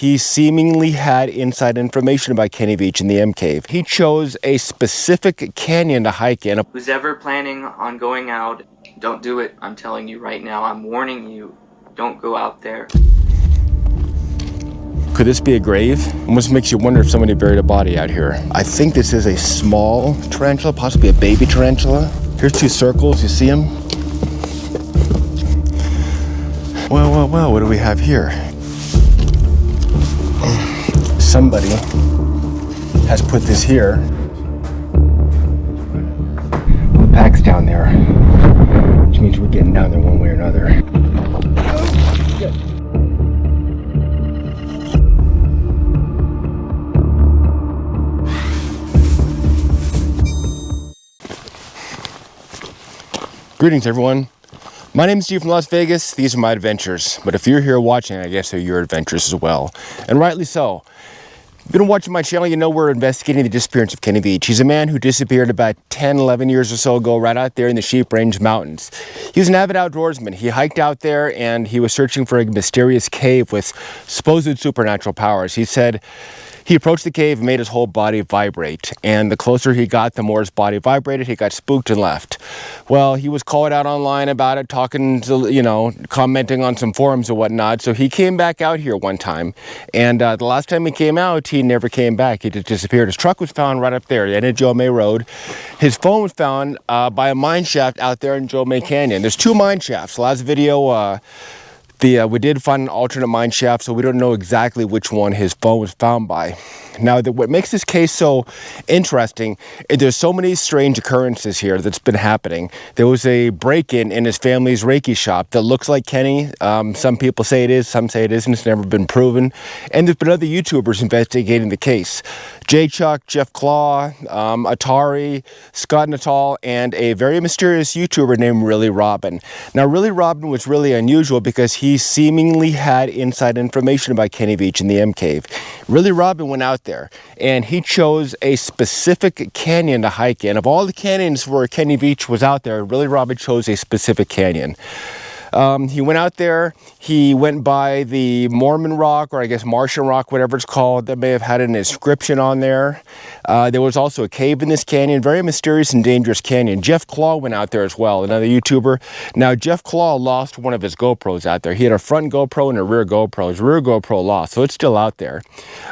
He seemingly had inside information about Kenny Veach in the MCave. He chose a specific canyon to hike in. Who's ever planning on going out, don't do it. I'm telling you right now. I'm warning you. Don't go out there. Could this be a grave? Almost makes you wonder if somebody buried a body out here. I think this is a small tarantula, possibly a baby tarantula. Here's two circles, you see them? Well, what do we have here? Somebody has put this here. The pack's down there, which means we're getting down there one way or another. Greetings, everyone. My name is Steve from Las Vegas. These are my adventures, but if you're here watching, I guess they're your adventures as well, and rightly so. If you've been watching my channel, you know we're investigating the disappearance of Kenny Veach. He's a man who disappeared about 10, 11 years or so ago right out there in the Sheep Range Mountains. He was an avid outdoorsman. He hiked out there and he was searching for a mysterious cave with supposed supernatural powers. He said he approached the cave and made his whole body vibrate, and the closer he got, the more his body vibrated. He got spooked and left. Well, he was called out online about it, talking to, commenting on some forums and whatnot, so he came back out here one time, and the last time he came out, he never came back. He just disappeared. His truck was found right up there, the end of Joe May Road. His phone was found by a mine shaft out there in Joe May Canyon. There's two mine shafts. Last video, we did find an alternate mine shaft, so we don't know exactly which one his phone was found by. Now, what makes this case so interesting is there's so many strange occurrences here that's been happening. There was a break-in in his family's Reiki shop that looks like Kenny. Some people say it is, some say it isn't. It's never been proven. And there's been other YouTubers investigating the case. J Chuck, Jeff Claw, Atari, Scott Natal, and a very mysterious YouTuber named Really Robin. Now, Really Robin was really unusual because he seemingly had inside information about Kenny Veach in the MCave. Really Robin went out there and he chose a specific canyon to hike in. Of all the canyons where Kenny Veach was out there, Really Robin chose a specific canyon. He went out there, he went by the Mormon Rock, or I guess Martian Rock, whatever it's called, that may have had an inscription on there. There was also a cave in this canyon, very mysterious and dangerous canyon. Jeff Claw went out there as well, another YouTuber. Now, Jeff Claw lost one of his GoPros out there. He had a front GoPro and a rear GoPro. His rear GoPro lost, so it's still out there.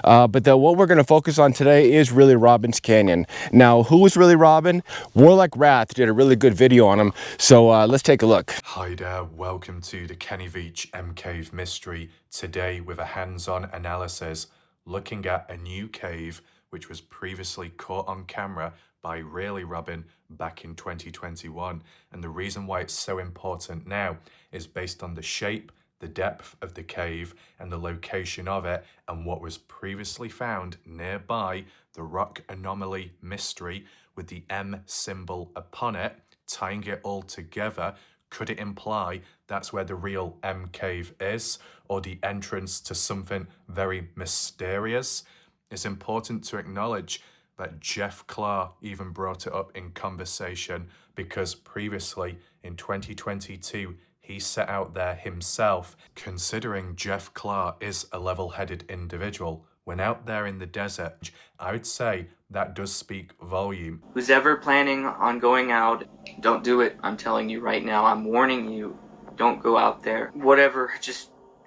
But what we're going to focus on today is Really Robin's Canyon. Now, who was Really Robin? Warlike Wrath did a really good video on him, so let's take a look. Hi there, welcome to the Kenny Veach MCave mystery. Today with a hands-on analysis looking at a new cave which was previously caught on camera by Really Robin back in 2021. And the reason why it's so important now is based on the shape, the depth of the cave and the location of it, and what was previously found nearby the rock anomaly mystery with the M symbol upon it. Tying it all together, could it imply that's where the real MCave is, or the entrance to something very mysterious? It's important to acknowledge that Jeff Claw even brought it up in conversation because previously in 2022, he set out there himself. Considering Jeff Claw is a level-headed individual, when out there in the desert, I would say that does speak volume. Who's ever planning on going out, don't do it. I'm telling you right now. I'm warning you. Don't go out there. Whatever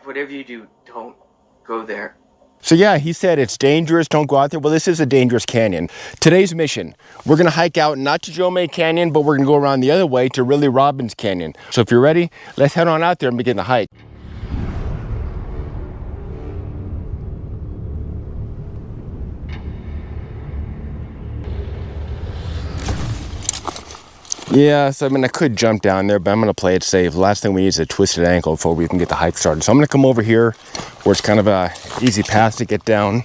you do, don't go there. So yeah, he said it's dangerous, don't go out there. Well, this is a dangerous canyon. Today's mission, we're gonna hike out not to Joe May Canyon, but we're gonna go around the other way to Really Robin's Canyon. So if you're ready, let's head on out there and begin the hike. Yeah, so I could jump down there, but I'm gonna play it safe. The last thing we need is a twisted ankle before we can get the hike started. So I'm gonna come over here where it's kind of a easy path to get down.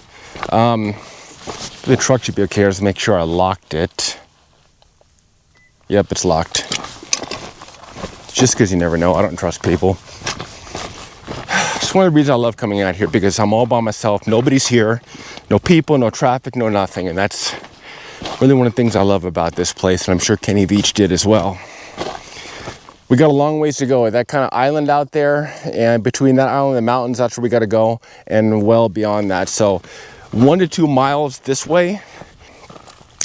The truck should be okay. Let's make sure I locked it. Yep, it's locked. Just because you never know, I don't trust people. It's one of the reasons I love coming out here, because I'm all by myself. Nobody's here, no people, no traffic, no nothing, and that's really one of the things I love about this place, and I'm sure Kenny Veach did as well. We got a long ways to go. That kind of island out there, and between that island and the mountains, that's where we got to go, and well beyond that. So 1 to 2 miles this way.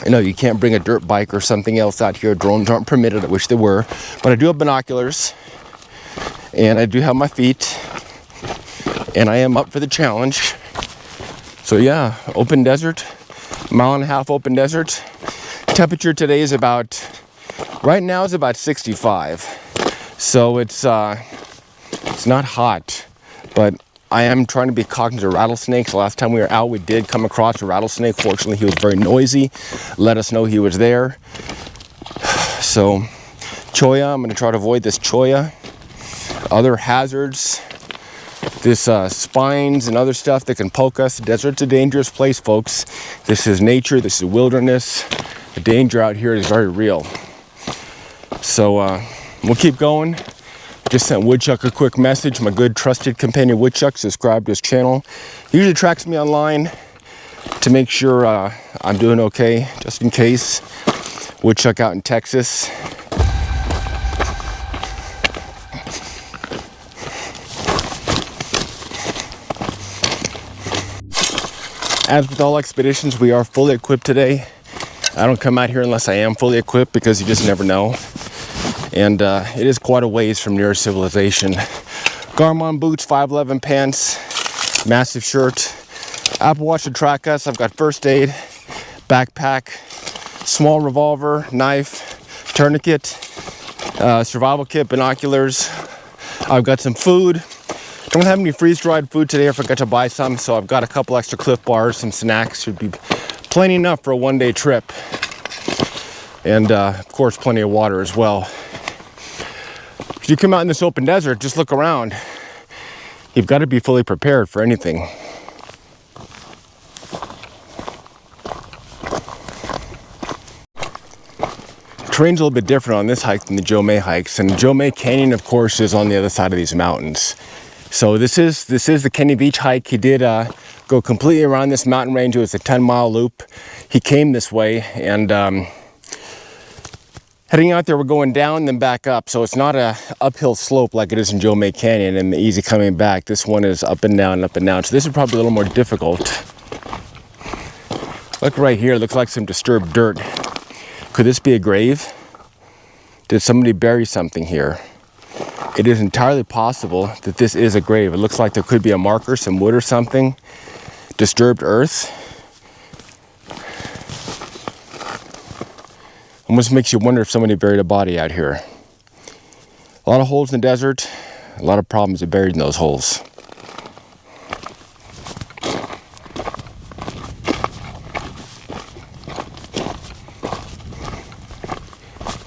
I know you can't bring a dirt bike or something else out here. Drones aren't permitted. I wish they were. But I do have binoculars, and I do have my feet, and I am up for the challenge. So yeah, open desert, 1.5 mile open desert. Temperature today is about, right now is about 65. So it's not hot, but I am trying to be cognizant of rattlesnakes. Last time we were out, we did come across a rattlesnake. Fortunately, he was very noisy. Let us know he was there. So, cholla, I'm gonna try to avoid this cholla. Other hazards, this spines and other stuff that can poke us. The desert's a dangerous place, folks. This is nature, this is wilderness. The danger out here is very real. So, we'll keep going. Just sent Woodchuck a quick message. My good trusted companion Woodchuck, subscribe to his channel. He usually tracks me online to make sure I'm doing okay, just in case. Woodchuck out in Texas. As with all expeditions, we are fully equipped today. I don't come out here unless I am fully equipped, because you just never know. And it is quite a ways from near civilization. Garmin boots, 511 pants, massive shirt, Apple Watch to track us. I've got first aid, backpack, small revolver, knife, tourniquet, survival kit, binoculars. I've got some food. Don't have any freeze-dried food today. I forgot to buy some, so I've got a couple extra Cliff Bars, some snacks. Should be plenty enough for a one-day trip. And of course, plenty of water as well. If you come out in this open desert, just look around. You've got to be fully prepared for anything. Terrain's a little bit different on this hike than the Joe May hikes, and Joe May Canyon, of course, is on the other side of these mountains. So this is the Kenny Veach hike. He did go completely around this mountain range. It was a 10-mile loop. He came this way, and heading out there, we're going down then back up. So it's not a uphill slope like it is in Joe May Canyon and the easy coming back. This one is up and down, up and down. So this is probably a little more difficult. Look right here, looks like some disturbed dirt. Could this be a grave? Did somebody bury something here? It is entirely possible that this is a grave. It looks like there could be a marker, some wood or something. Disturbed earth. Almost makes you wonder if somebody buried a body out here. A lot of holes in the desert. A lot of problems are buried in those holes.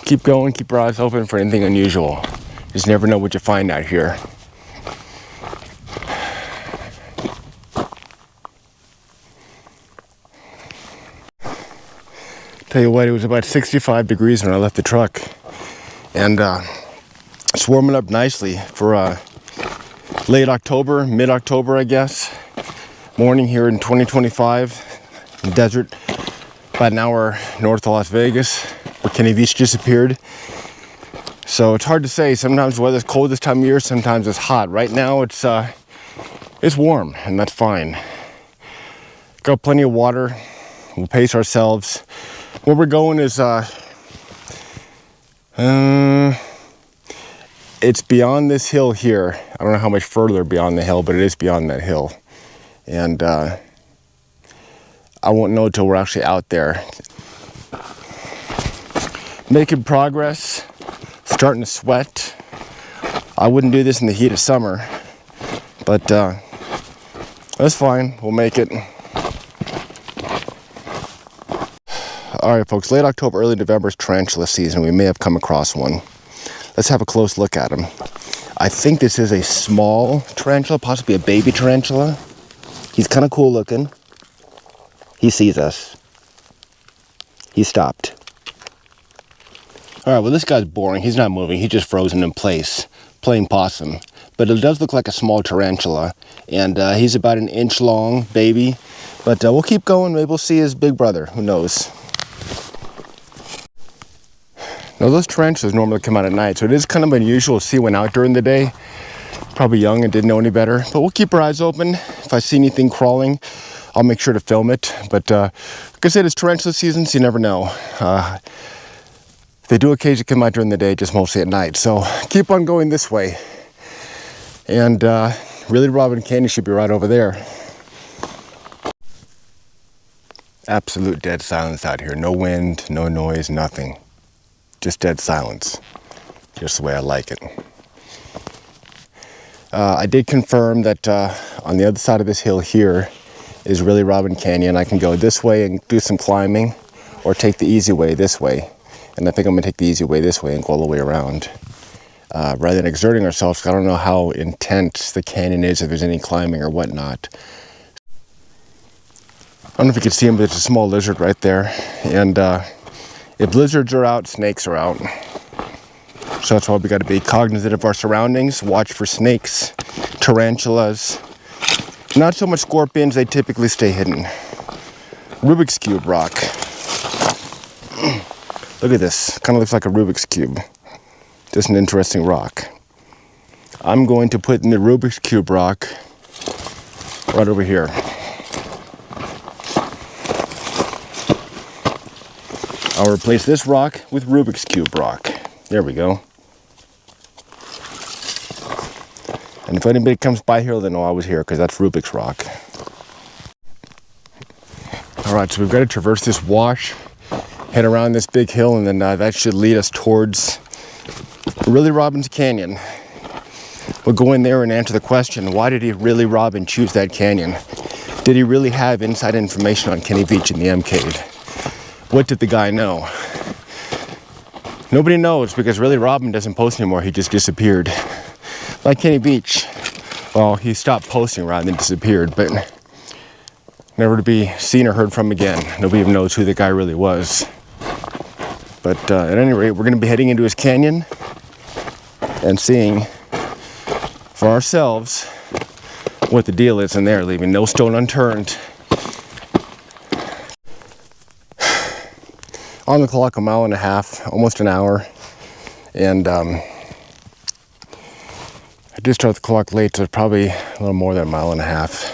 Keep going, keep your eyes open for anything unusual. Just never know what you find out here. Tell you what, it was about 65 degrees when I left the truck. And it's warming up nicely for late October, mid-October, I guess. Morning here in 2025. In the desert, about an hour north of Las Vegas, where Kenny Veach disappeared. So it's hard to say. Sometimes the weather's cold this time of year, sometimes it's hot. Right now it's warm, and that's fine. Got plenty of water. We'll pace ourselves. Where we're going is it's beyond this hill here. I don't know how much further beyond the hill, but it is beyond that hill. And I won't know until we're actually out there. Making progress. Starting to sweat. I wouldn't do this in the heat of summer, but that's fine. We'll make it. All right, folks, late October, early November is tarantula season. We may have come across one. Let's have a close look at him. I think this is a small tarantula, possibly a baby tarantula. He's kind of cool looking. He sees us. He stopped. All right, well, this guy's boring. He's not moving. He's just frozen in place, playing possum. But it does look like a small tarantula, and he's about an inch long, baby. But we'll keep going. Maybe we'll see his big brother. Who knows? Now those tarantulas normally come out at night, so it is kind of unusual to see one out during the day. Probably young and didn't know any better, but we'll keep our eyes open. If I see anything crawling, I'll make sure to film it. But like I said, it's tarantula season, so you never know. They do occasionally come out during the day, just mostly at night. So keep on going this way. And really Robin Canyon should be right over there. Absolute dead silence out here. No wind, no noise, nothing. Just dead silence. Just the way I like it. I did confirm that on the other side of this hill here is really Robin Canyon. I can go this way and do some climbing, or take the easy way this way. And I think I'm gonna take the easy way this way and go all the way around. Rather than exerting ourselves, I don't know how intense the canyon is, if there's any climbing or whatnot. I don't know if you can see him, but there's a small lizard right there. And if lizards are out, snakes are out. So that's why we gotta be cognizant of our surroundings, watch for snakes, tarantulas. Not so much scorpions, they typically stay hidden. Rubik's Cube rock. Look at this, kind of looks like a Rubik's Cube. Just an interesting rock. I'm going to put in the Rubik's Cube rock right over here. I'll replace this rock with Rubik's Cube rock. There we go. And if anybody comes by here, they'll know I was here, because that's Rubik's rock. All right, so we've got to traverse this wash, head around this big hill, and then that should lead us towards Really Robin's Canyon. We'll go in there and answer the question, why did he really Robin choose that canyon? Did he really have inside information on Kenny Veach in the MCave? What did the guy know? Nobody knows, because really Robin doesn't post anymore. He just disappeared. Like Kenny Veach. Well, he stopped posting rather than disappeared, but never to be seen or heard from again. Nobody even knows who the guy really was. But at any rate, we're going to be heading into his canyon and seeing for ourselves what the deal is in there, leaving no stone unturned. On the clock, 1.5 miles, almost an hour. And I did start the clock late, so it's probably a little more than 1.5 miles.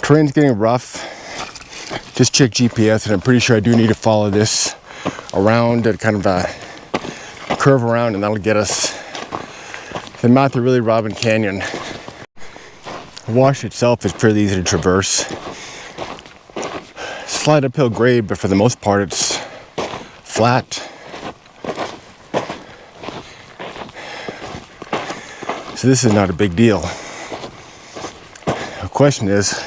Terrain's getting rough. Just checked GPS, and I'm pretty sure I do need to follow this around and kind of curve around, and that'll get us the mouth of Really Robin Canyon. The wash itself is pretty easy to traverse. Slight uphill grade, but for the most part it's flat. So this is not a big deal. The question is,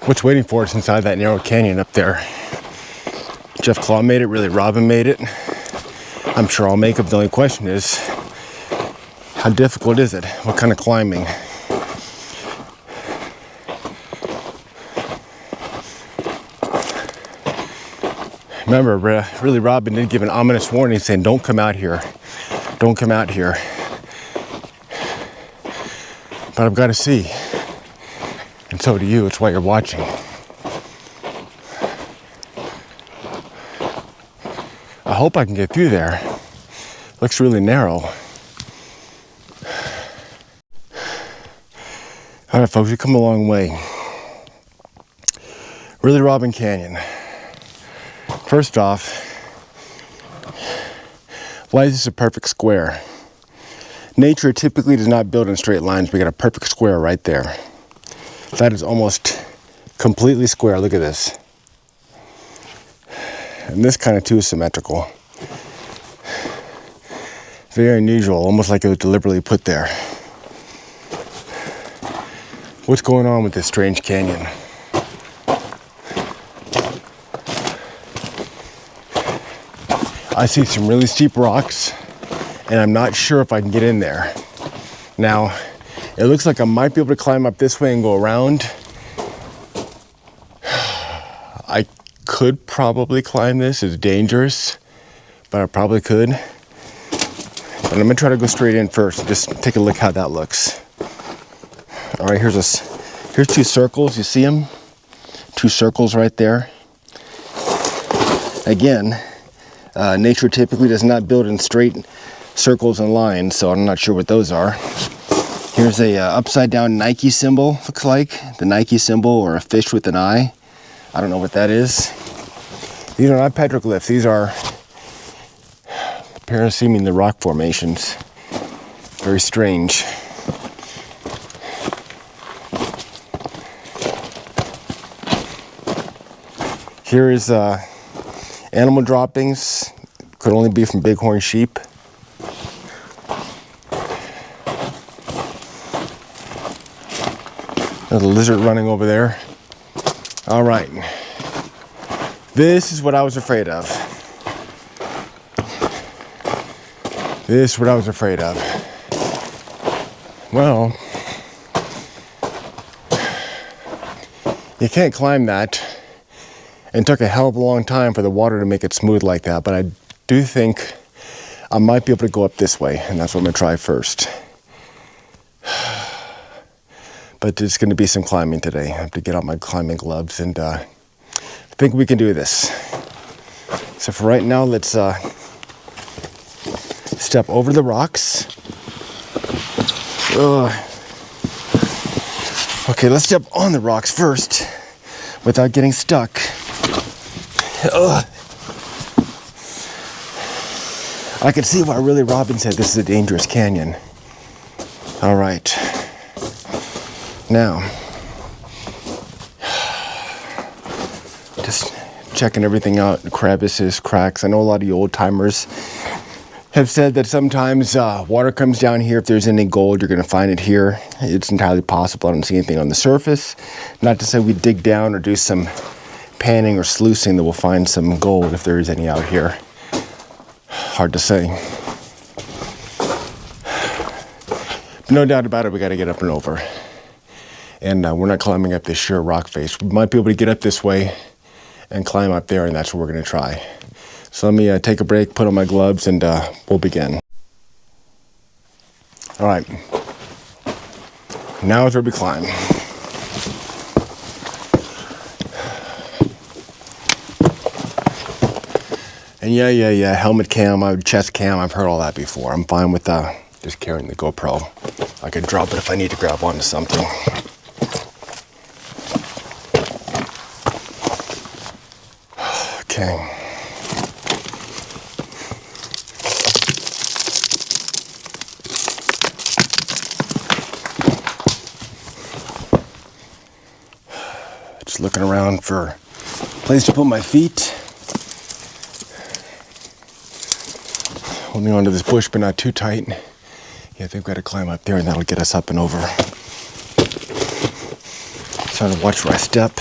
what's waiting for us inside that narrow canyon up there? Jeff Claw made it, Really Robin made it. I'm sure I'll make it. The only question is, how difficult is it? What kind of climbing? Remember, Really Robin did give an ominous warning saying, don't come out here. Don't come out here. But I've got to see. And so do you. It's why you're watching. I hope I can get through there. Looks really narrow. All right, folks, we've come a long way. Really Robin Canyon. First off, why is this a perfect square? Nature typically does not build in straight lines. We got a perfect square right there. That is almost completely square. Look at this. And this kind of too is symmetrical. Very unusual, almost like it was deliberately put there. What's going on with this strange canyon? I see some really steep rocks, and I'm not sure if I can get in there. Now, it looks like I might be able to climb up this way and go around. I could probably climb this. It's dangerous, but I probably could. But I'm gonna try to go straight in first and just take a look how that looks. All right, here's two circles. You see them? Two circles right there. Again, Nature typically does not build in straight circles and lines, so I'm not sure what those are. Here's a upside down Nike symbol, looks like. The Nike symbol, or a fish with an eye. I don't know what that is. These are not petroglyphs. These are apparently seeming the rock formations. Very strange. Here is animal droppings. Could only be from bighorn sheep. There's a lizard running over there. All right. This is what I was afraid of. This is what I was afraid of. Well, you can't climb that. And it took a hell of a long time for the water to make it smooth like that, but I do think I might be able to go up this way, and that's what I'm gonna try first. But there's gonna be some climbing today. I have to get out my climbing gloves, and I think we can do this. So for right now, let's step over the rocks. Okay, let's step on the rocks first without getting stuck. I can see why Willie Robbins said this is a dangerous canyon. All right. Now, just checking everything out, crevices, cracks. I know a lot of you old timers have said that sometimes water comes down here. If there's any gold, you're going to find it here. It's entirely possible. I don't see anything on the surface. Not to say we dig down or do some panning or sluicing that we'll find some gold if there is any out here. Hard to say. But no doubt about it, we got to get up and over. And we're not climbing up this sheer rock face. We might be able to get up this way and climb up there, and that's what we're going to try. So let me take a break, put on my gloves, and we'll begin. All right. Now is where we climb. And yeah, helmet cam, chest cam, I've heard all that before. I'm fine with just carrying the GoPro. I could drop it if I need to grab onto something. Okay. Just looking around for a place to put my feet. Holding onto this bush, but not too tight. Yeah, I think we've got to climb up there, and that'll get us up and over. Trying to watch where I step.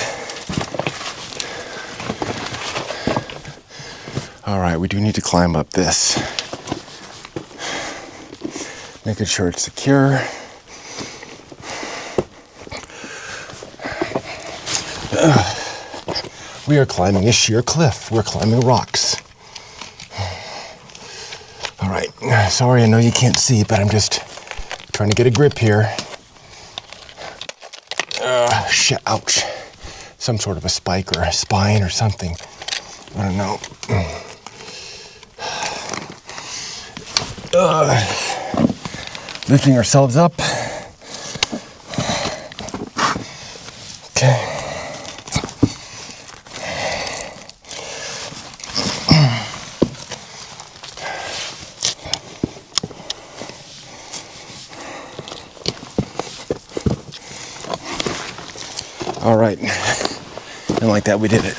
All right, we do need to climb up this. Making sure it's secure. We are climbing a sheer cliff. We're climbing rocks. All right, sorry, I know you can't see, but I'm just trying to get a grip here. Shit, ouch. Some sort of a spike or a spine or something. I don't know. Lifting ourselves up. Okay. All right. And like that, we did it.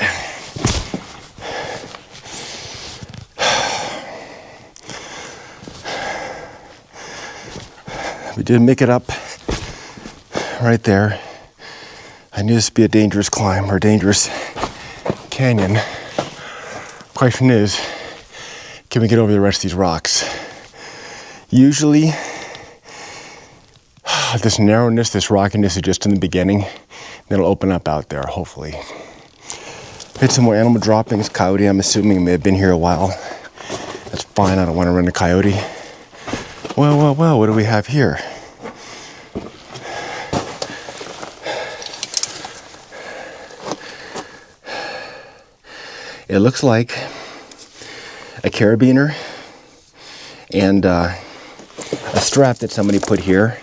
We did make it up right there. I knew this would be a dangerous climb or dangerous canyon. Question is, can we get over the rest of these rocks? Usually, this narrowness, this rockiness is just in the beginning. It'll open up out there, hopefully. Hit some more animal droppings. Coyote, I'm assuming, may have been here a while. That's fine, I don't want to run a coyote. Well, what do we have here? It looks like a carabiner and a strap that somebody put here.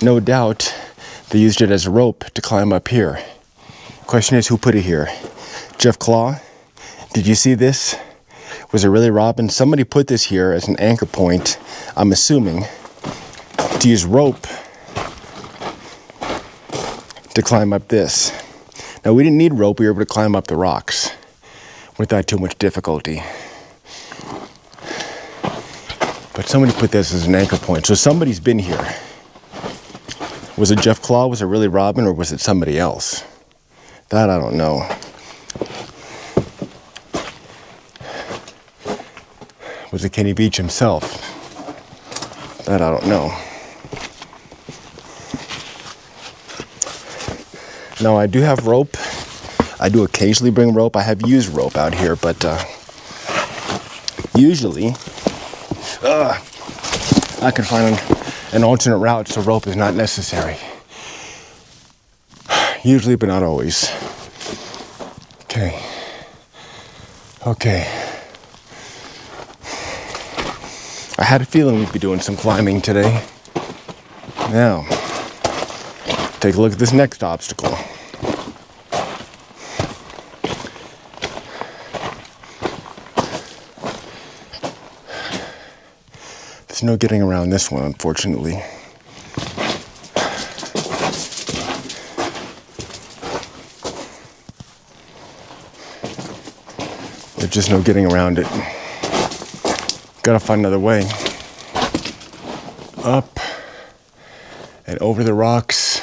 No doubt they used it as a rope to climb up here. Question is, who put it here? Jeff Claw? Did you see this? Was it really Robin? Somebody put this here as an anchor point, I'm assuming, to use rope to climb up this. Now, we didn't need rope, we were able to climb up the rocks without too much difficulty. But somebody put this as an anchor point, so somebody's been here. Was it Jeff Claw? Was it really Robin? Or was it somebody else? That I don't know. Was it Kenny Veach himself? That I don't know. Now, I do have rope. I do occasionally bring rope. I have used rope out here, but usually I can find an alternate route so rope is not necessary. Usually, but not always. Okay. I had a feeling we'd be doing some climbing today. Now, take a look at this next obstacle. There's no getting around this one, unfortunately. There's just no getting around it. Gotta find another way. Up and over the rocks.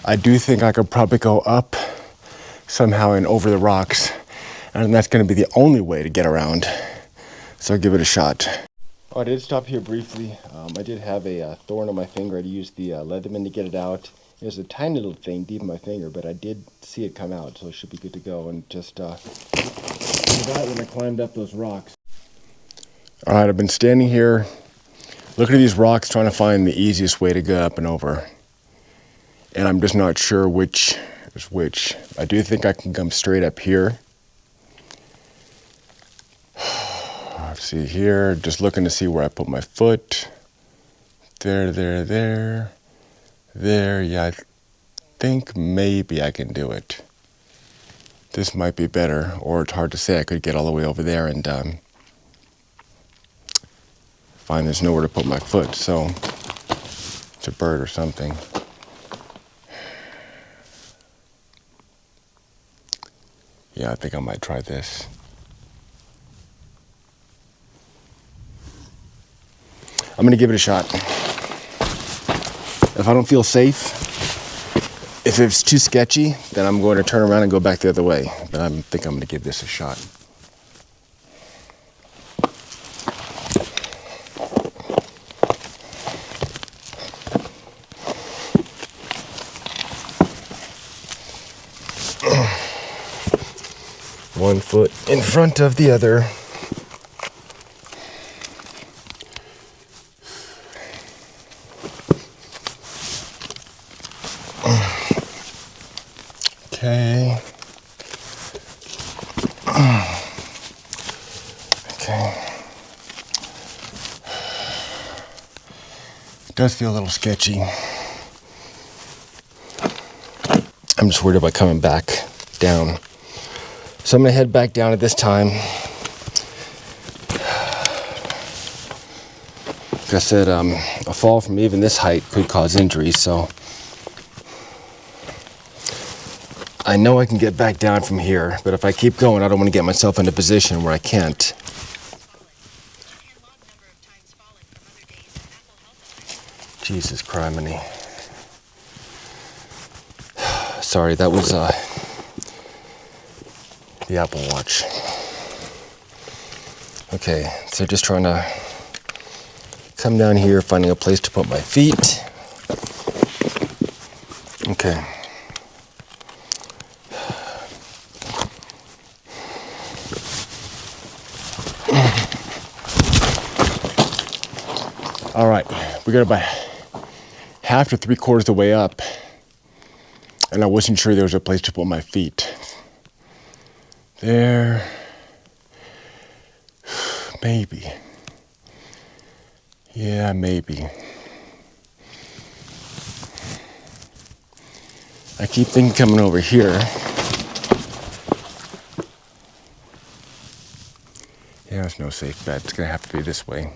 I do think I could probably go up somehow and over the rocks, and that's gonna be the only way to get around. So I'll give it a shot. Oh, I did stop here briefly. I did have a thorn on my finger. I used the Leatherman to get it out. It was a tiny little thing deep in my finger, but I did see it come out, so it should be good to go. And just forgot when I climbed up those rocks. All right, I've been standing here looking at these rocks, trying to find the easiest way to get up and over. And I'm just not sure which is which. I do think I can come straight up here. See here, just looking to see where I put my foot. There. Yeah, I think maybe I can do it. This might be better, or it's hard to say. I could get all the way over there and find there's nowhere to put my foot, so it's a bird or something. Yeah, I think I might try this. I'm gonna give it a shot. If I don't feel safe, if it's too sketchy, then I'm going to turn around and go back the other way. But I think I'm gonna give this a shot. One foot in front of the other. Okay. It does feel a little sketchy. I'm just worried about coming back down. So I'm gonna head back down at this time. Like I said, a fall from even this height could cause injuries, so I know I can get back down from here, but if I keep going, I don't want to get myself in a position where I can't. Jesus criminy. Sorry, that was the Apple Watch. Okay, so just trying to come down here, finding a place to put my feet. Okay. All right, we got about half to 3/4 of the way up, and I wasn't sure there was a place to put my feet. There. Maybe. Yeah, maybe. I keep thinking coming over here. Yeah, there's no safe bet. It's gonna have to be this way.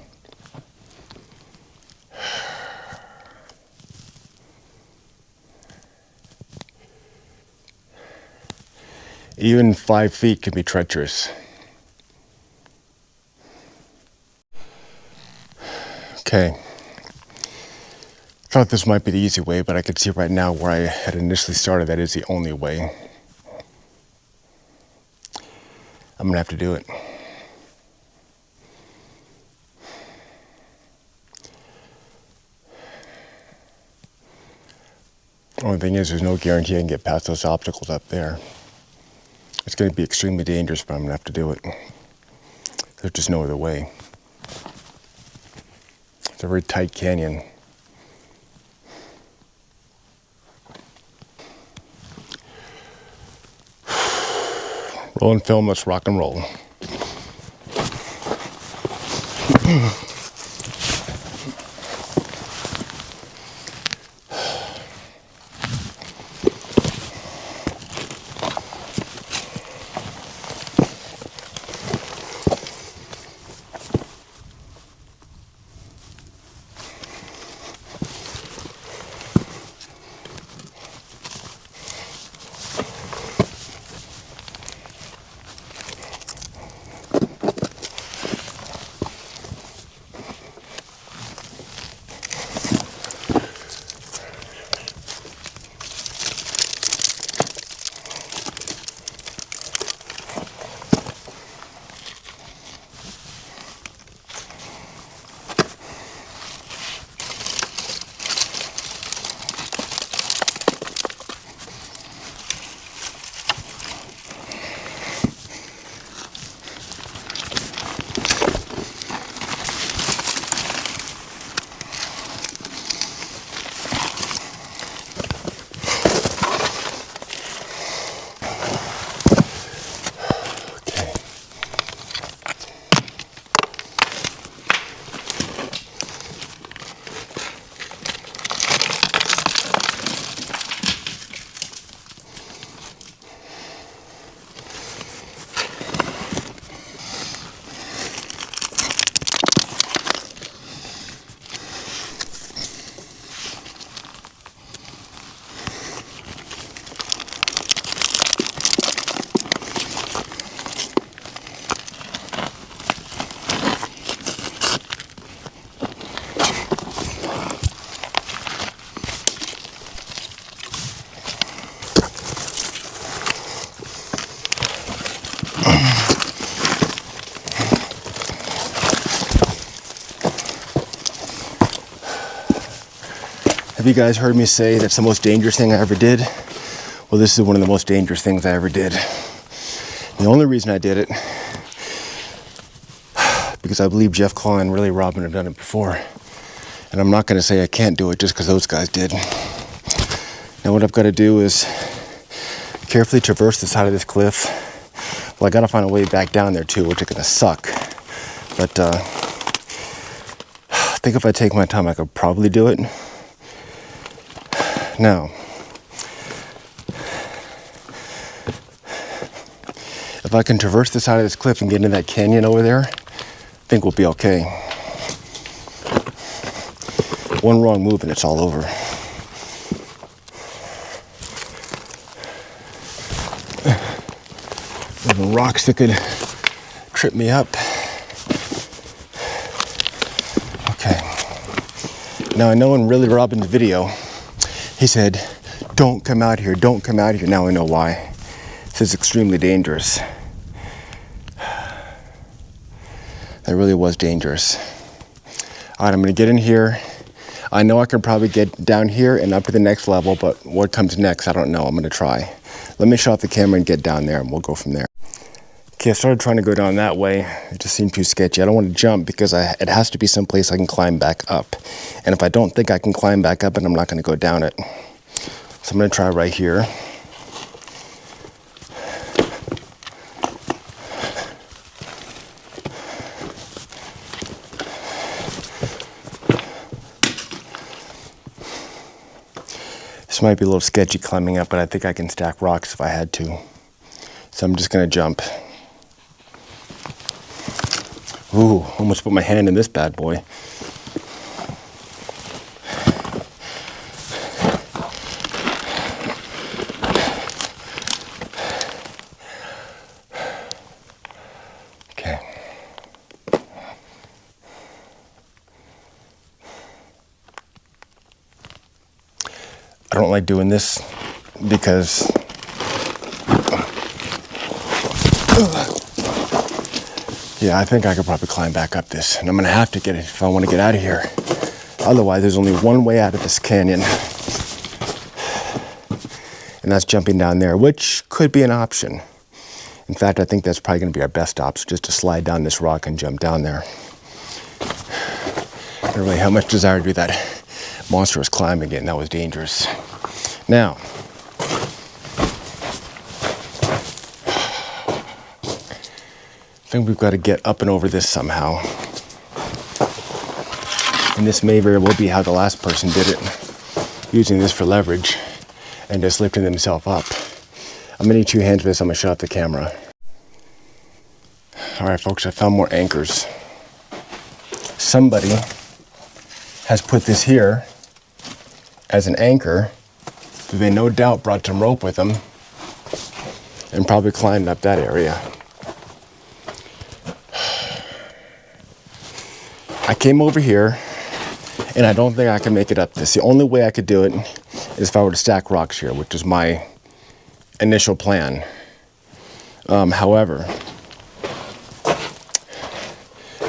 Even 5 feet can be treacherous. Okay. Thought this might be the easy way, but I could see right now where I had initially started that is the only way. I'm gonna have to do it. Only thing is, there's no guarantee I can get past those obstacles up there. It's gonna be extremely dangerous, but I'm gonna have to do it. There's just no other way. It's a very tight canyon. Rolling film, let's rock and roll. Have you guys heard me say that's the most dangerous thing I ever did? Well, this is one of the most dangerous things I ever did. The only reason I did it, because I believe Jeff Claw and Really Robin have done it before. And I'm not gonna say I can't do it just because those guys did. Now what I've gotta do is carefully traverse the side of this cliff. Well, I gotta find a way back down there too, which is gonna suck. But I think if I take my time, I could probably do it. Now, if I can traverse the side of this cliff and get into that canyon over there, I think we'll be okay. One wrong move and it's all over. Little rocks that could trip me up. Okay. Now I know in Really Robin's video, he said, don't come out here, don't come out here. Now I know why. This is extremely dangerous. That really was dangerous. All right, I'm gonna get in here. I know I can probably get down here and up to the next level, but what comes next, I don't know. I'm gonna try. Let me shut off the camera and get down there and we'll go from there. Okay, I started trying to go down that way. It just seemed too sketchy. I don't want to jump because it has to be someplace I can climb back up. And if I don't think I can climb back up, then I'm not going to go down it. So I'm going to try right here. This might be a little sketchy climbing up, but I think I can stack rocks if I had to. So I'm just gonna jump. Ooh, almost put my hand in this bad boy. Okay. I don't like doing this because yeah, I think I could probably climb back up this, and I'm gonna have to get it if I want to get out of here. Otherwise, there's only one way out of this canyon, and that's jumping down there, which could be an option. In fact, I think that's probably gonna be our best option, just to slide down this rock and jump down there. I don't really have much desire to do that monstrous climb again. That was dangerous. Now, I think we've got to get up and over this somehow. And this may very well be how the last person did it, using this for leverage and just lifting themselves up. I'm gonna need 2 hands for this. I'm gonna shut off the camera. All right, folks, I found more anchors. Somebody has put this here as an anchor. So they no doubt brought some rope with them and probably climbed up that area. I came over here, and I don't think I can make it up this. The only way I could do it is if I were to stack rocks here, which is my initial plan. However,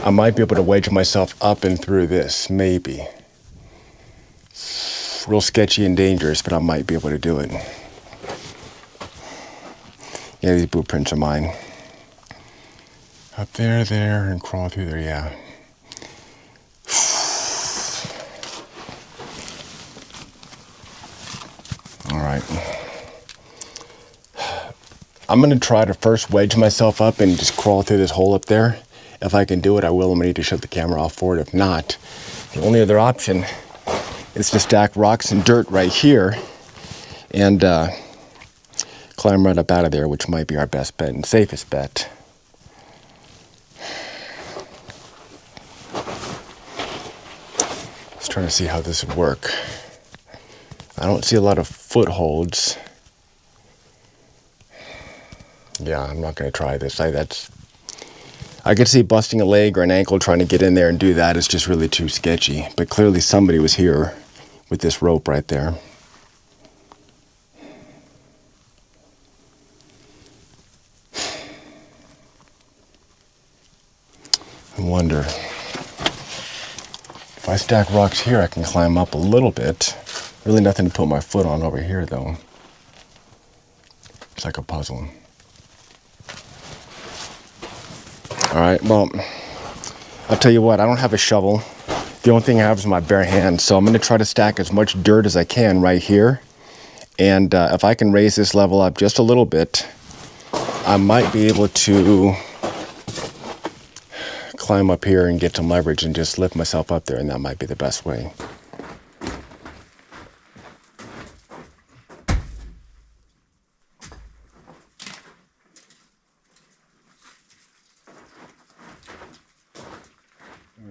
I might be able to wedge myself up and through this, maybe. Real sketchy and dangerous, but I might be able to do it. Yeah, these blueprints are mine. Up there, and crawl through there, yeah. All right. I'm gonna try to first wedge myself up and just crawl through this hole up there. If I can do it, I will. I'm gonna need to shut the camera off for it. If not, the only other option is to stack rocks and dirt right here and climb right up out of there, which might be our best bet and safest bet. Just trying to see how this would work. I don't see a lot of footholds. Yeah, I'm not going to try this. I could see busting a leg or an ankle trying to get in there and do that. It's just really too sketchy. But clearly somebody was here with this rope right there. I wonder if I stack rocks here, I can climb up a little bit. Really nothing to put my foot on over here, though. It's like a puzzle. All right, well, I'll tell you what, I don't have a shovel. The only thing I have is my bare hands, so I'm gonna try to stack as much dirt as I can right here. And if I can raise this level up just a little bit, I might be able to climb up here and get some leverage and just lift myself up there, and that might be the best way.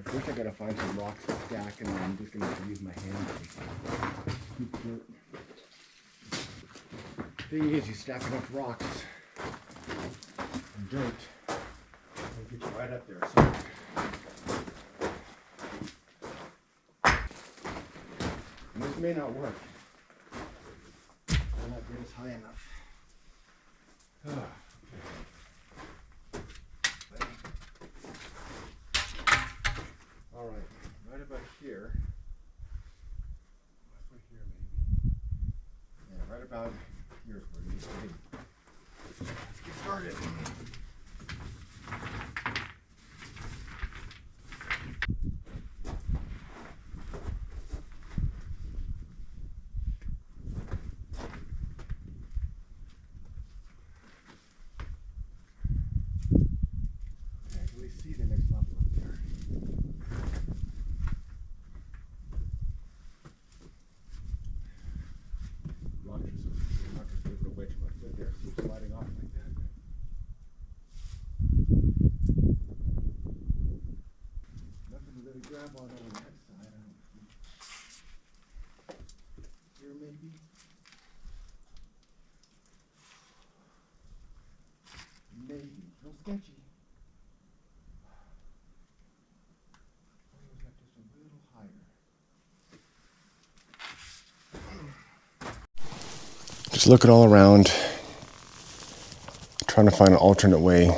First I gotta find some rocks to stack, and then I'm just gonna have to use my hands to scoop dirt. Thing is, you stack enough rocks and dirt, it'll get you right up there. So and this may not work. I'll not get as high enough. All right, right about here. Right here, maybe. Yeah, right about here is where it needs to be. Let's get started. Okay, I can really see the next level up there. Just looking all around, trying to find an alternate way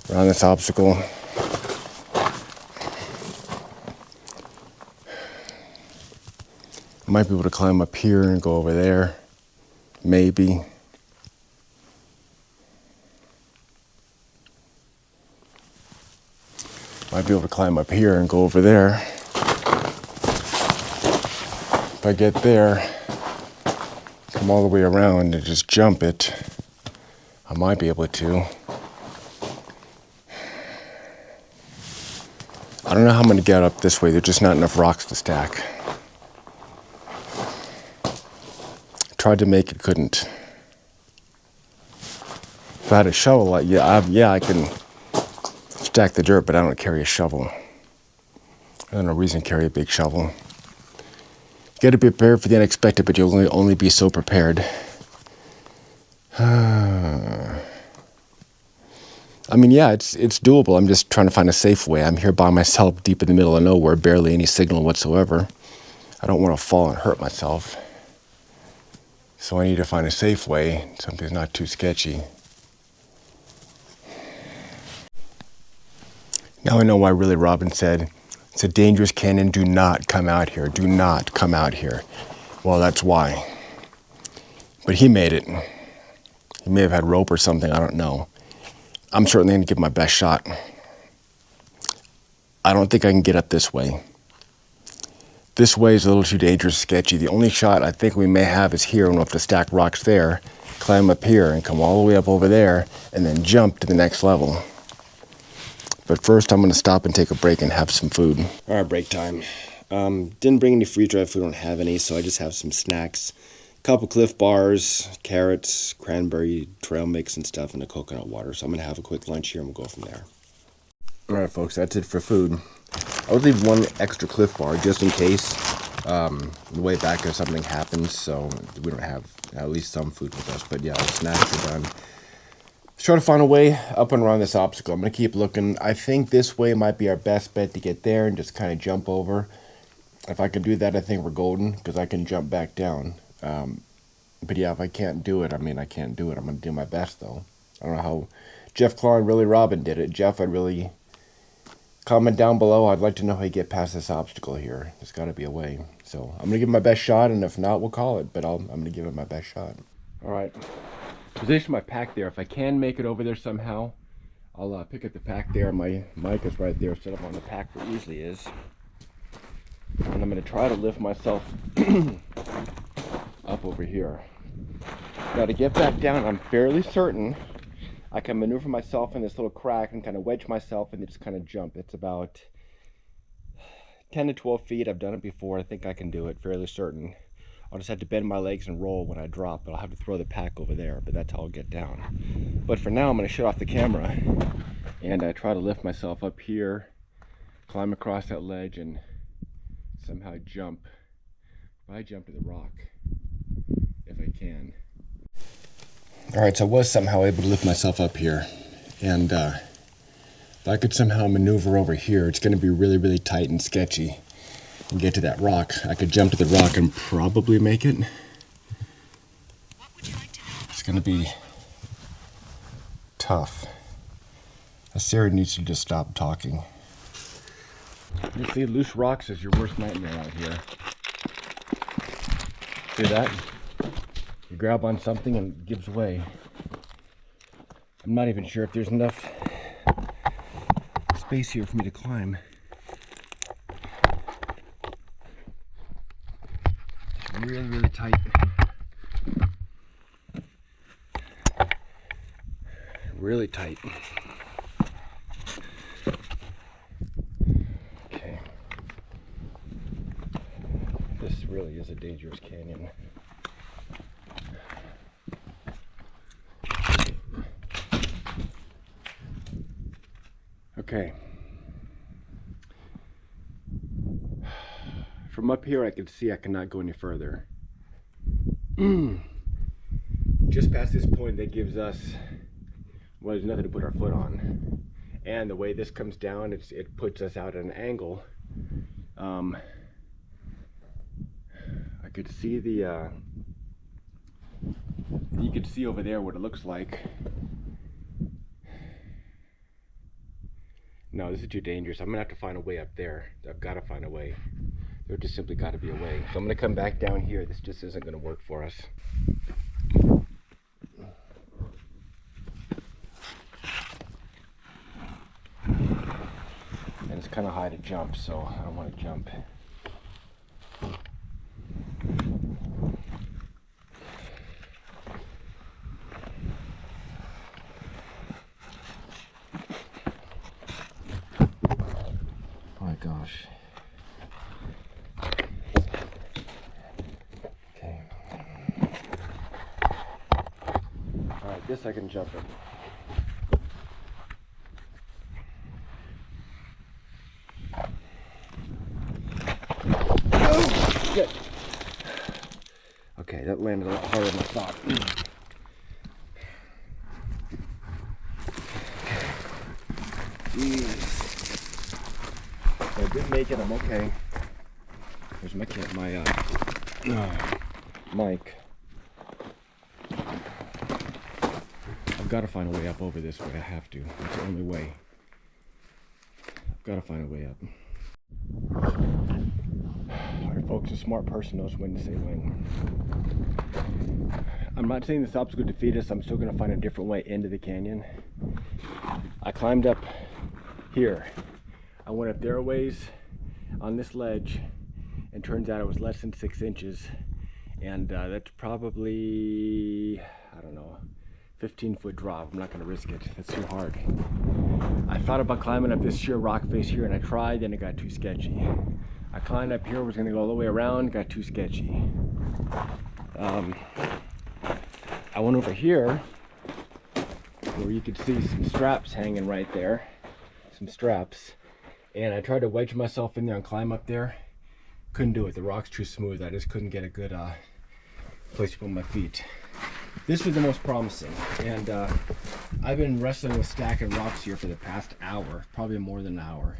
around this obstacle. I might be able to climb up here and go over there, maybe. Might be able to climb up here and go over there. If I get there, come all the way around and just jump it, I might be able to. I don't know how I'm gonna get up this way. There's just not enough rocks to stack. Tried to make it, couldn't. If I had a shovel, I can stack the dirt, but I don't carry a shovel. I have no reason to carry a big shovel. You got to be prepared for the unexpected, but you'll only be so prepared. I mean, yeah, it's doable. I'm just trying to find a safe way. I'm here by myself, deep in the middle of nowhere, barely any signal whatsoever. I don't want to fall and hurt myself. So I need to find a safe way, something that's not too sketchy. Now I know why Really Robin said, it's a dangerous canyon, do not come out here, do not come out here. Well, that's why. But he made it. He may have had rope or something, I don't know. I'm certainly going to give my best shot. I don't think I can get up this way. This way is a little too dangerous, sketchy. The only shot I think we may have is here, and we'll have to stack rocks there, climb up here, and come all the way up over there, and then jump to the next level. But first, I'm going to stop and take a break and have some food. All right, break time. Didn't bring any freeze-dried food, don't have any, so I just have some snacks. A couple Cliff Bars, carrots, cranberry trail mix and stuff, and a coconut water. So I'm going to have a quick lunch here, and we'll go from there. All right, folks, that's it for food. I would leave one extra Cliff Bar just in case the way back if something happens, so we don't have at least some food with us. But yeah, the snacks are done. Let's try to find a way up and around this obstacle. I'm going to keep looking. I think this way might be our best bet to get there and just kind of jump over. If I can do that, I think we're golden because I can jump back down. But yeah, if I can't do it, I mean, I can't do it. I'm going to do my best, though. I don't know how Jeff Claw and Really Robin did it. Jeff, I'd really comment down below. I'd like to know how you get past this obstacle here. There's got to be a way. So I'm going to give it my best shot, and if not, we'll call it. But I'm going to give it my best shot. All right. Position my pack there. If I can make it over there somehow, I'll pick up the pack there. My mic is right there set up on the pack where it usually is. And I'm going to try to lift myself up over here. Now to get back down, I'm fairly certain I can maneuver myself in this little crack and kind of wedge myself and just kind of jump. It's about 10 to 12 feet. I've done it before. I think I can do it, fairly certain. I'll just have to bend my legs and roll when I drop, but I'll have to throw the pack over there, but that's how I'll get down. But for now, I'm going to shut off the camera and try to lift myself up here, climb across that ledge, and somehow jump. If I jump to the rock, if I can. All right, so I was somehow able to lift myself up here, and if I could somehow maneuver over here, it's going to be really, really tight and sketchy. And get to that rock. I could jump to the rock and probably make it. It's going to be tough. Sarah needs to just stop talking. You see, loose rocks is your worst nightmare out here. See that? You grab on something and it gives way. I'm not even sure if there's enough space here for me to climb. Really, really tight. Really tight. Okay. This really is a dangerous canyon. Okay. From up here I can see I cannot go any further. Just past this point that gives us, well, there's nothing to put our foot on. And the way this comes down, it puts us out at an angle. I could see the you can see over there what it looks like. No, this is too dangerous. I'm gonna have to find a way up there. I've got to find a way. There just simply got to be a way. So I'm gonna come back down here. This just isn't gonna work for us. And it's kind of high to jump, so I don't want to jump. Oh my gosh. Okay. Alright, this I can jump in. Oh, good. Okay, that landed a lot harder than I thought. Jeez. I did make it, I'm okay. There's my mic. I've got to find a way up over this way. I have to. That's the only way. I've got to find a way up. Alright folks, a smart person knows when to say when. I'm not saying this obstacle would defeat us. I'm still going to find a different way into the canyon. I climbed up here. I went up there a ways on this ledge, and turns out it was less than 6 inches, and that's probably, I don't know, 15-foot drop. I'm not going to risk it. That's too hard. I thought about climbing up this sheer rock face here, and I tried, then it got too sketchy. I climbed up here, was going to go all the way around, got too sketchy. I went over here where you could see some straps hanging right there, some straps. And I tried to wedge myself in there and climb up there. Couldn't do it. The rock's too smooth. I just couldn't get a good place to put my feet. This was the most promising. And I've been wrestling with stacking rocks here for the past hour, probably more than an hour.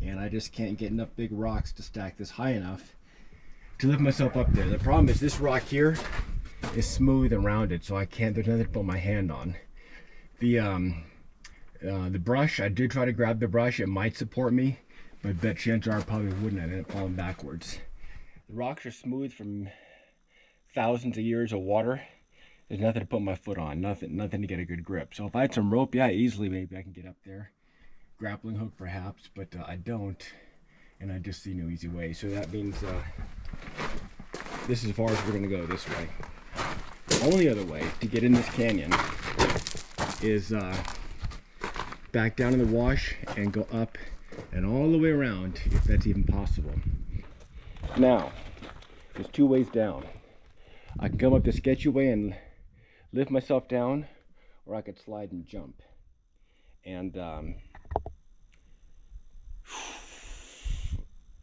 And I just can't get enough big rocks to stack this high enough to lift myself up there. The problem is this rock here is smooth and rounded, so I can't, there's nothing to put my hand on. The brush, I did try to grab the brush. It might support me, but bet chances are it probably wouldn't. I ended up falling backwards. The rocks are smooth from thousands of years of water. There's nothing to put my foot on, nothing to get a good grip. So if I had some rope, yeah, easily maybe I can get up there. Grappling hook perhaps, but I don't, and I just see no easy way. So that means this is as far as we're gonna go, this way. The only other way to get in this canyon is back down in the wash and go up and all the way around, if that's even possible. Now, there's 2 ways down. I can come up the sketchy way and lift myself down, or I could slide and jump. And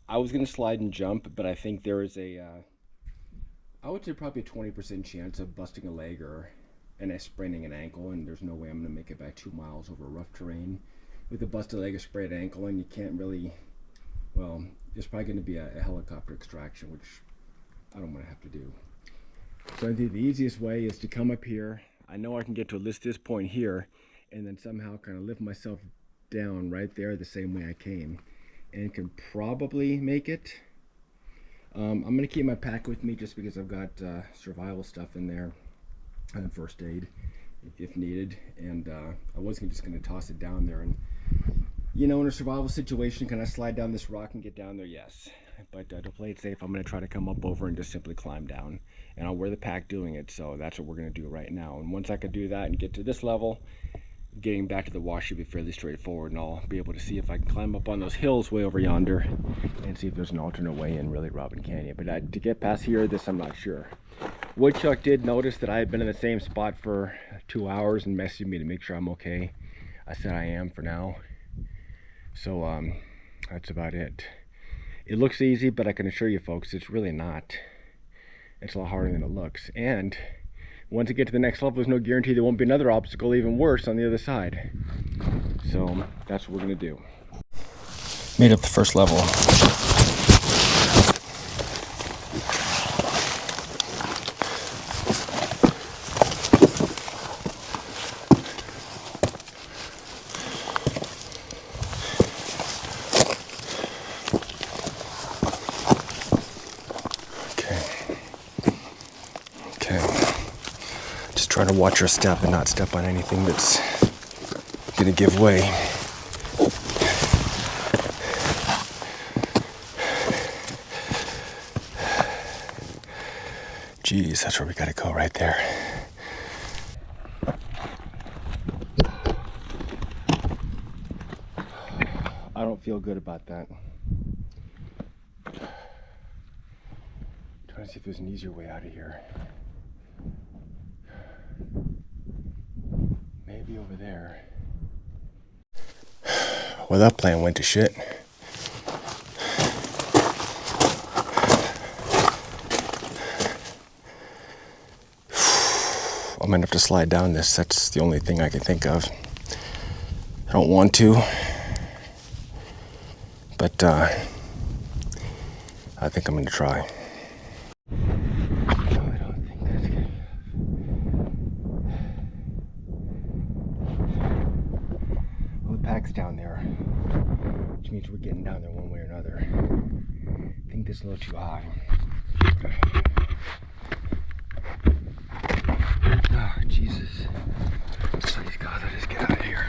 I was gonna slide and jump, but I think there is a, I would say probably a 20% chance of busting a leg or spraining an ankle, and there's no way I'm gonna make it back 2 miles over rough terrain with a busted leg or sprained ankle, and you can't really, well, there's probably gonna be a helicopter extraction, which I don't wanna have to do. So I think the easiest way is to come up here. I know I can get to at least this point here, and then somehow kind of lift myself down right there the same way I came, and can probably make it. I'm gonna keep my pack with me just because I've got survival stuff in there and first aid if needed, and I wasn't just gonna toss it down there. And you know, in a survival situation, can I slide down this rock and get down there? Yes, but to play it safe, I'm gonna try to come up over and just simply climb down, and I'll wear the pack doing it. So that's what we're gonna do right now, and once I can do that and get to this level, getting back to the wash should be fairly straightforward, and I'll be able to see if I can climb up on those hills way over yonder and see if there's an alternate way in really Robin Canyon. But to get past here, this I'm not sure. Woodchuck did notice that I had been in the same spot for 2 hours and messaged me to make sure I'm okay. I said I am for now. So that's about it. It looks easy, but I can assure you folks, it's really not. It's a lot harder than it looks. And once I get to the next level, there's no guarantee there won't be another obstacle even worse on the other side. So that's what we're gonna do. Made up the first level. Trying to watch our step and not step on anything that's gonna give way. Geez, that's where we gotta go right there. I don't feel good about that. Trying to see if there's an easier way out of here. Maybe over there. Well, that plan went to shit. I'm gonna have to slide down this. That's the only thing I can think of. I don't want to, but I think I'm gonna try. Down there, which means we're getting down there one way or another. I think this is a little too high. Oh, Jesus. Please, God, let us get out of here.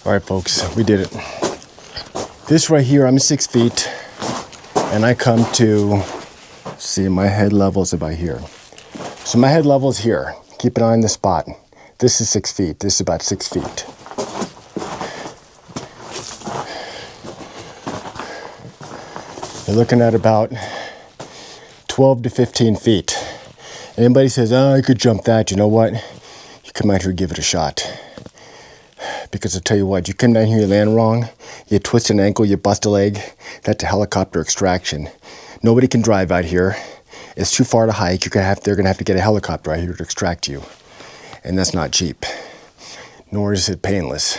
All right, folks, we did it. This right here, I'm 6 feet, and I come to, see, my head level is about here. So my head level is here. Keep an eye on the spot. This is 6 feet. This is about 6 feet. You're looking at about 12 to 15 feet. Anybody says, oh, I could jump that, you know what? You come out here and give it a shot. Because I'll tell you what, you come down here, you land wrong, you twist an ankle, you bust a leg, that's a helicopter extraction. Nobody can drive out here. It's too far to hike. They're gonna have to get a helicopter out here to extract you. And that's not cheap, nor is it painless.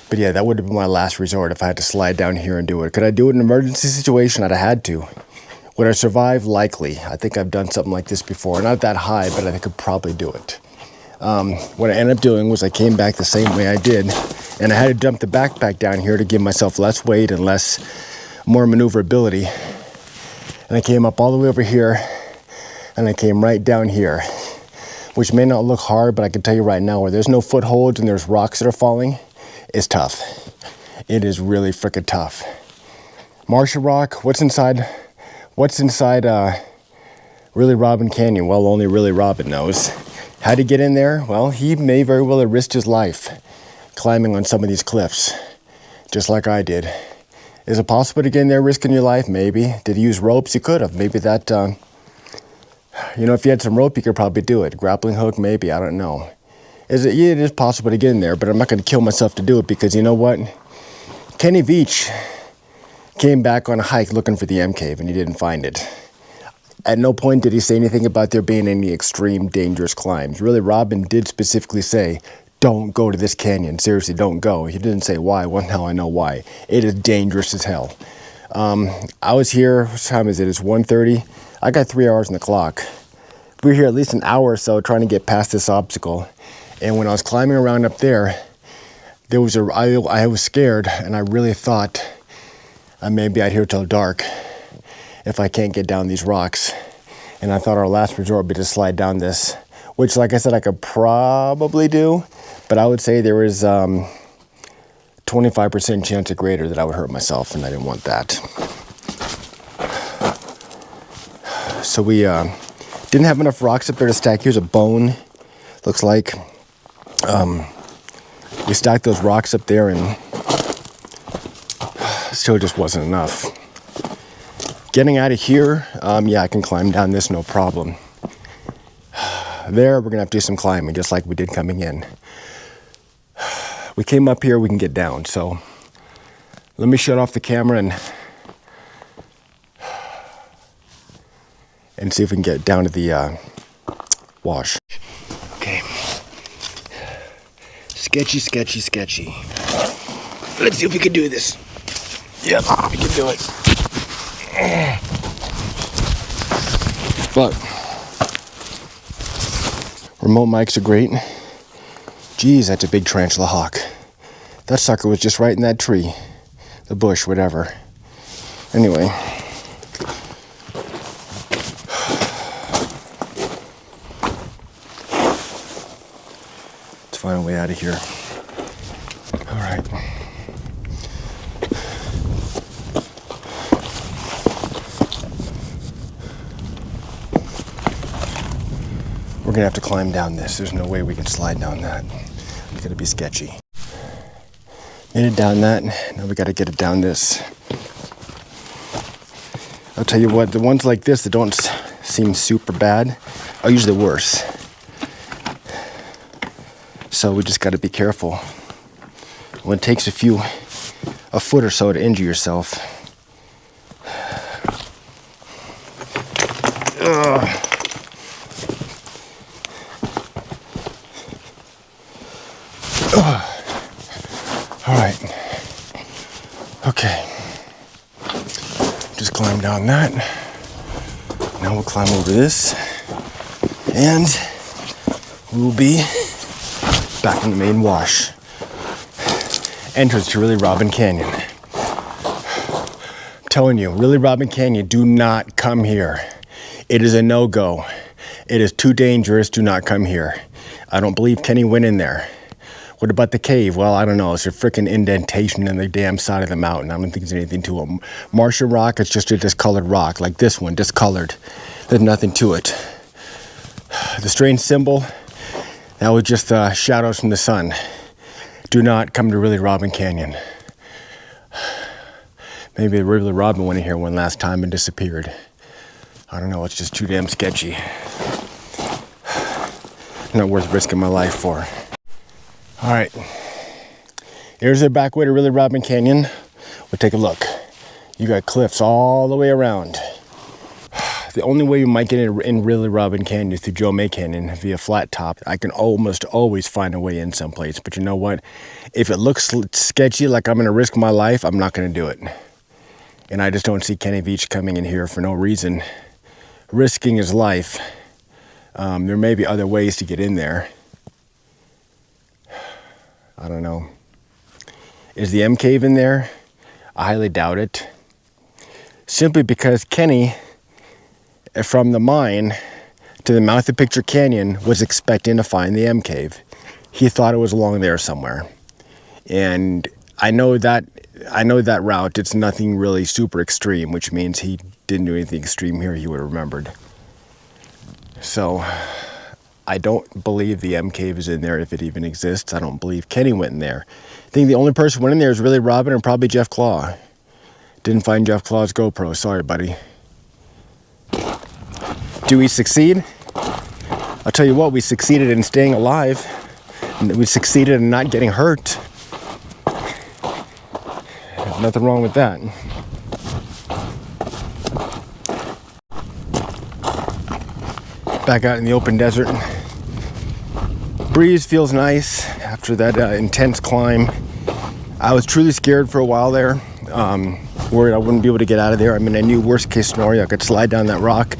But yeah, that would have been my last resort if I had to slide down here and do it. Could I do it in an emergency situation? I'd have had to. Would I survive? Likely. I think I've done something like this before. Not that high, but I could probably do it. What I ended up doing was I came back the same way I did, and I had to dump the backpack down here to give myself less weight and more maneuverability. And I came up all the way over here, and I came right down here, which may not look hard, but I can tell you right now, where there's no footholds and there's rocks that are falling, it's tough. It is really freaking tough. Marshall Rock, what's inside Really Robin Canyon? Well, only Really Robin knows. How to get in there? Well, he may very well have risked his life climbing on some of these cliffs just like I did. Is it possible to get in there risking your life? Maybe. Did he use ropes? He could have. Maybe that, you know, if you had some rope, you could probably do it. Grappling hook, maybe. I don't know. Yeah, it is possible to get in there, but I'm not going to kill myself to do it because you know what? Kenny Veach came back on a hike looking for the MCave and he didn't find it. At no point did he say anything about there being any extreme dangerous climbs. Really, Robin did specifically say, don't go to this canyon. Seriously, don't go. He didn't say why. Well, now I know why. It is dangerous as hell. I was here, what time is it? It's 1:30. I got 3 hours on the clock. We were here at least an hour or so trying to get past this obstacle. And when I was climbing around up there, I was scared and I really thought maybe I'd hear till dark if I can't get down these rocks. And I thought our last resort would be to slide down this, which like I said, I could probably do, but I would say there was 25% chance or greater that I would hurt myself, and I didn't want that. So we didn't have enough rocks up there to stack. Here's a bone, looks like. We stacked those rocks up there and still just wasn't enough. Getting out of here, yeah, I can climb down this, no problem. There, we're gonna have to do some climbing, just like we did coming in. We came up here, we can get down, so let me shut off the camera and see if we can get down to the wash. Okay. Sketchy, sketchy, sketchy. Let's see if we can do this. Yep, we can do it. But remote mics are great. Geez, that's a big tarantula hawk. That sucker was just right in that tree. The bush, whatever. Anyway. Let's find a way out of here. All right. We're gonna have to climb down this. There's no way we can slide down that. It's gonna be sketchy. Made it down that, now we gotta get it down this. I'll tell you what, the ones like this that don't seem super bad are usually worse. So we just gotta be careful. When it takes a foot or so to injure yourself. Ugh. All right. Okay. Just climb down that. Now we'll climb over this. And we will be back in the main wash. Entrance to Really Robin Canyon. I'm telling you, Really Robin Canyon, do not come here. It is a no-go. It is too dangerous. Do not come here. I don't believe Kenny went in there. What about the cave? Well, I don't know. It's a freaking indentation in the damn side of the mountain. I don't think there's anything to it. Martian rock, it's just a discolored rock, like this one, discolored. There's nothing to it. The strange symbol, that was just shadows from the sun. Do not come to Really Robin Canyon. Maybe Really Robin went in here one last time and disappeared. I don't know, it's just too damn sketchy. Not worth risking my life for. All right, here's the back way to Really Robin Canyon. We'll take a look. You got cliffs all the way around. The only way you might get in Really Robin Canyon is through Joe May Canyon via flat top. I can almost always find a way in someplace, but you know what? If it looks sketchy, like I'm gonna risk my life, I'm not gonna do it. And I just don't see Kenny Veach coming in here for no reason. Risking his life. There may be other ways to get in there. I don't know. Is the MCave in there? I highly doubt it. Simply because Kenny, from the mine to the mouth of Picture Canyon, was expecting to find the MCave. He thought it was along there somewhere. And I know that route, it's nothing really super extreme, which means he didn't do anything extreme here he would have remembered. So I don't believe the MCave is in there, if it even exists. I don't believe Kenny went in there. I think the only person who went in there is really Robin and probably Jeff Claw. Didn't find Jeff Claw's GoPro. Sorry, buddy. Do we succeed? I'll tell you what, we succeeded in staying alive. And we succeeded in not getting hurt. Nothing wrong with that. Back out in the open desert. Breeze feels nice after that intense climb. I was truly scared for a while there. Worried I wouldn't be able to get out of there. I mean, I knew worst case scenario I could slide down that rock.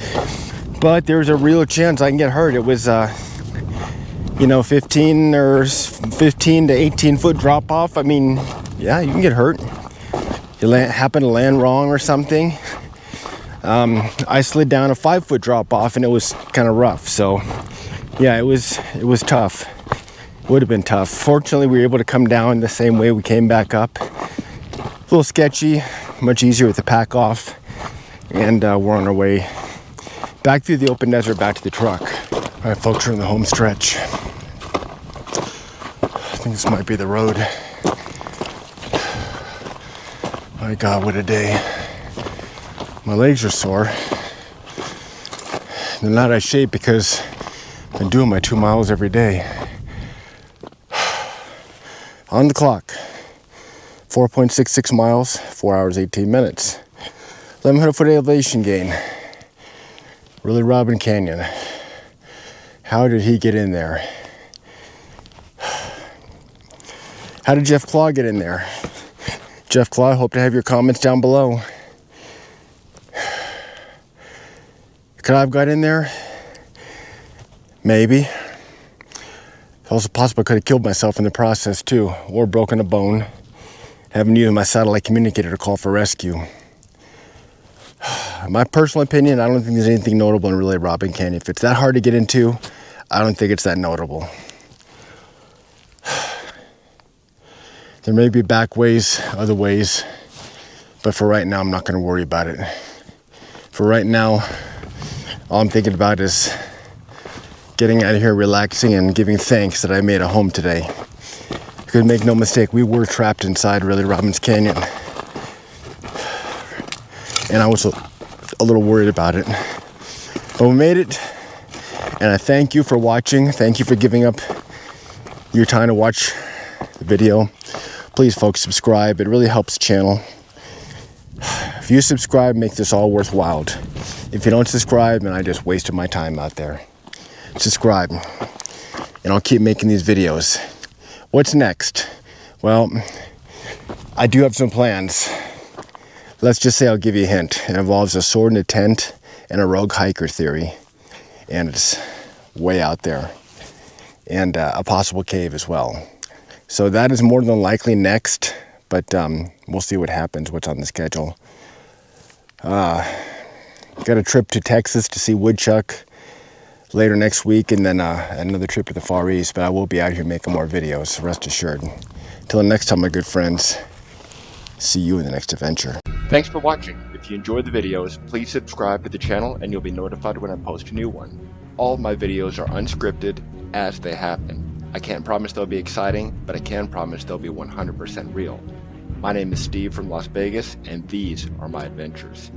But there's a real chance I can get hurt. It was, 15 to 18 foot drop off. I mean, yeah, you can get hurt. You happen to land wrong or something. I slid down a 5 foot drop off and it was kind of rough. So yeah, it was tough. Would have been tough. Fortunately, we were able to come down the same way we came back up. A little sketchy, much easier with the pack off. And we're on our way back through the open desert, back to the truck. All right, folks, we're in the home stretch. I think this might be the road. My God, what a day. My legs are sore. They're not out of shape because I've been doing my 2 miles every day. On the clock, 4.66 miles, 4 hours, 18 minutes. 1,100 foot elevation gain. Really Robin Canyon. How did he get in there? How did Jeff Claw get in there? Jeff Claw, I hope to have your comments down below. Could I have got in there? Maybe. It's also possible I could have killed myself in the process too, or broken a bone. Haven't used my satellite communicator to call for rescue. My personal opinion, I don't think there's anything notable in Really Robin Canyon. If it's that hard to get into, I don't think it's that notable. There may be back ways, other ways, but for right now, I'm not going to worry about it. For right now, all I'm thinking about is getting out of here, relaxing, and giving thanks that I made it home today. Because make no mistake, we were trapped inside Really Robin's Canyon. And I was a little worried about it. But we made it, and I thank you for watching. Thank you for giving up your time to watch the video. Please, folks, subscribe. It really helps the channel. If you subscribe, make this all worthwhile. If you don't subscribe, then I just wasted my time out there. Subscribe, and I'll keep making these videos. What's next? Well, I do have some plans. Let's just say I'll give you a hint. It involves a sword in a tent and a rogue hiker theory. And it's way out there. And a possible cave as well. So that is more than likely next, but we'll see what happens, what's on the schedule. Got a trip to Texas to see woodchuck later next week, and then another trip to the Far East, but I will be out here making more videos, rest assured. Till the next time, my good friends, see you in the next adventure. Thanks for watching. If you enjoyed the videos, please subscribe to the channel and you'll be notified when I post a new one. All of my videos are unscripted as they happen. I can't promise they'll be exciting, but I can promise they'll be 100% real. My name is Steve from Las Vegas, and these are my adventures.